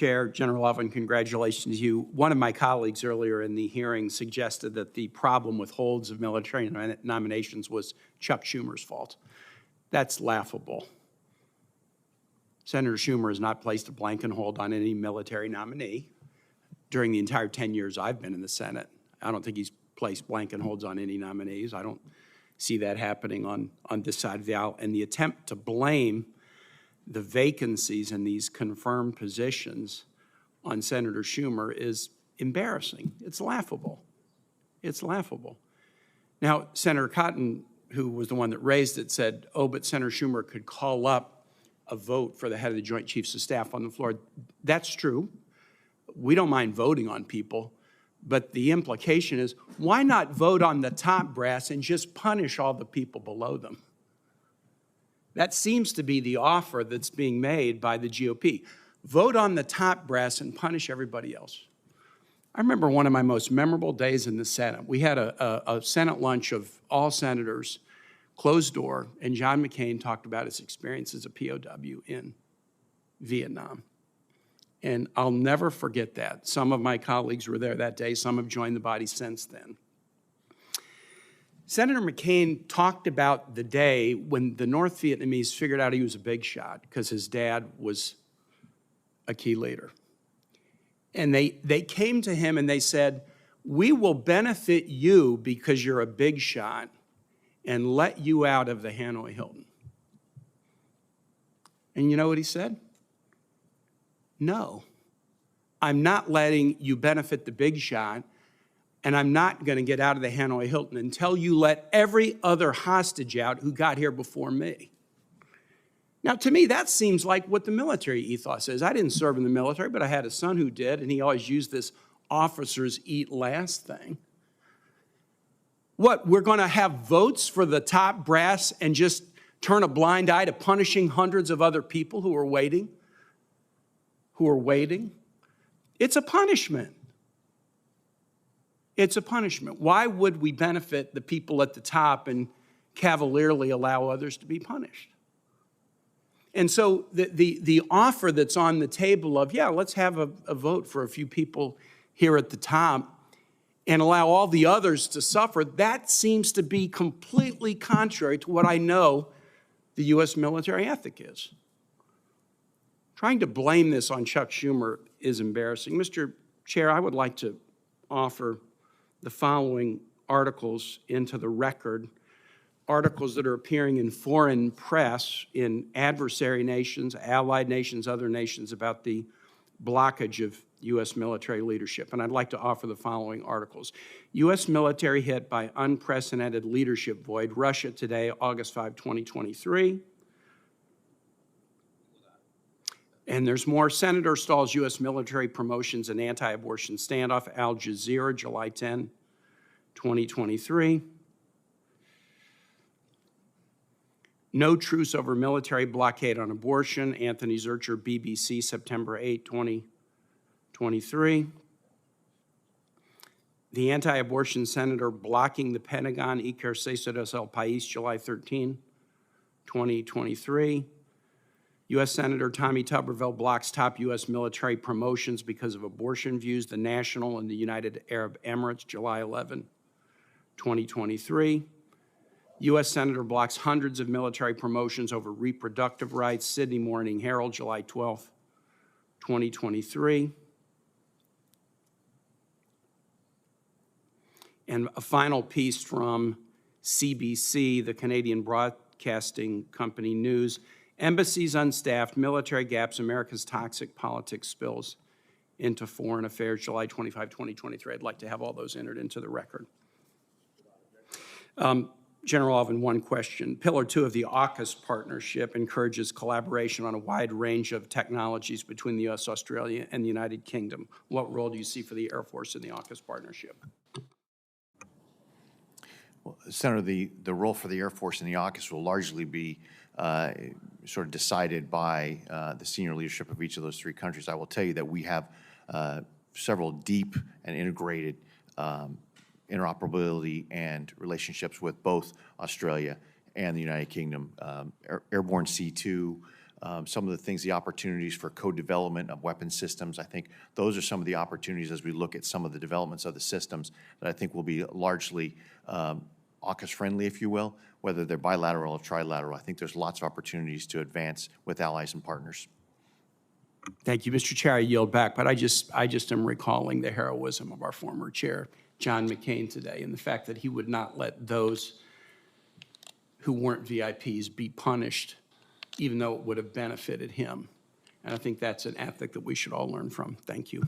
Chair, General Alvin, congratulations to you. One of my colleagues earlier in the hearing suggested that the problem with holds of military nominations was Chuck Schumer's fault. That's laughable. Senator Schumer has not placed a blanket hold on any military nominee during the entire 10 years I've been in the Senate. I don't think he's placed blanket holds on any nominees. I don't see that happening on this side of the aisle. And the attempt to blame the vacancies in these confirmed positions on Senator Schumer is embarrassing. It's laughable. It's laughable. Now, Senator Cotton, who was the one that raised it, said, oh, but Senator Schumer could call up a vote for the head of the Joint Chiefs of Staff on the floor. That's true. We don't mind voting on people, but the implication is, why not vote on the top brass and just punish all the people below them? That seems to be the offer that's being made by the GOP. Vote on the top brass and punish everybody else. I remember one of my most memorable days in the Senate. We had a Senate lunch of all senators, closed door, and John McCain talked about his experience as a POW in Vietnam. And I'll never forget that. Some of my colleagues were there that day. Some have joined the body since then. Senator McCain talked about the day when the North Vietnamese figured out he was a big shot because his dad was a key leader. And they came to him and they said, we will benefit you because you're a big shot and let you out of the Hanoi Hilton. And you know what he said? No, I'm not letting you benefit the big shot, and I'm not going to get out of the Hanoi Hilton until you let every other hostage out who got here before me. Now, to me, that seems like what the military ethos is. I didn't serve in the military, but I had a son who did, and he always used this officers eat last thing. What, we're going to have votes for the top brass and just turn a blind eye to punishing hundreds of other people who are waiting? It's a punishment. It's a punishment. Why would we benefit the people at the top and cavalierly allow others to be punished? And so the offer that's on the table of, yeah, let's have a vote for a few people here at the top and allow all the others to suffer, that seems to be completely contrary to what I know the U.S. military ethic is. Trying to blame this on Chuck Schumer is embarrassing. Mr. Chair, I would like to offer the following articles into the record, articles that are appearing in foreign press in adversary nations, allied nations, other nations about the blockage of U.S. military leadership. And I'd like to offer the following articles. U.S. military hit by unprecedented leadership void. Russia Today, August 5, 2023. And there's more. Senator stalls U.S. military promotions and anti-abortion standoff. Al Jazeera, July 10, 2023. No truce over military blockade on abortion. Anthony Zurcher, BBC, September 8, 2023. The anti-abortion senator blocking the Pentagon. Ejercicios el País, July 13, 2023. U.S. Senator Tommy Tuberville blocks top U.S. military promotions because of abortion views. The National and the United Arab Emirates, July 11, 2023. U.S. Senator blocks hundreds of military promotions over reproductive rights. Sydney Morning Herald, July 12, 2023. And a final piece from CBC, the Canadian Broadcasting Company News. Embassies unstaffed, military gaps, America's toxic politics spills into foreign affairs, July 25, 2023. I'd like to have all those entered into the record. General Alvin, one question. Pillar 2 of the AUKUS partnership encourages collaboration on a wide range of technologies between the U.S., Australia, and the United Kingdom. What role do you see for the Air Force in the AUKUS partnership? Well, Senator, the role for the Air Force in the AUKUS will largely be sort of decided by the senior leadership of each of those three countries. I will tell you that we have several deep and integrated interoperability and relationships with both Australia and the United Kingdom. Airborne C2 some of the things, the opportunities for co-development of weapon systems. I think those are some of the opportunities as we look at some of the developments of the systems that I think will be largely AUKUS-friendly, if you will, whether they're bilateral or trilateral. I think there's lots of opportunities to advance with allies and partners. Thank you, Mr. Chair. I yield back, but I just am recalling the heroism of our former chair, John McCain, today, and the fact that he would not let those who weren't VIPs be punished, even though it would have benefited him. And I think that's an ethic that we should all learn from. Thank you.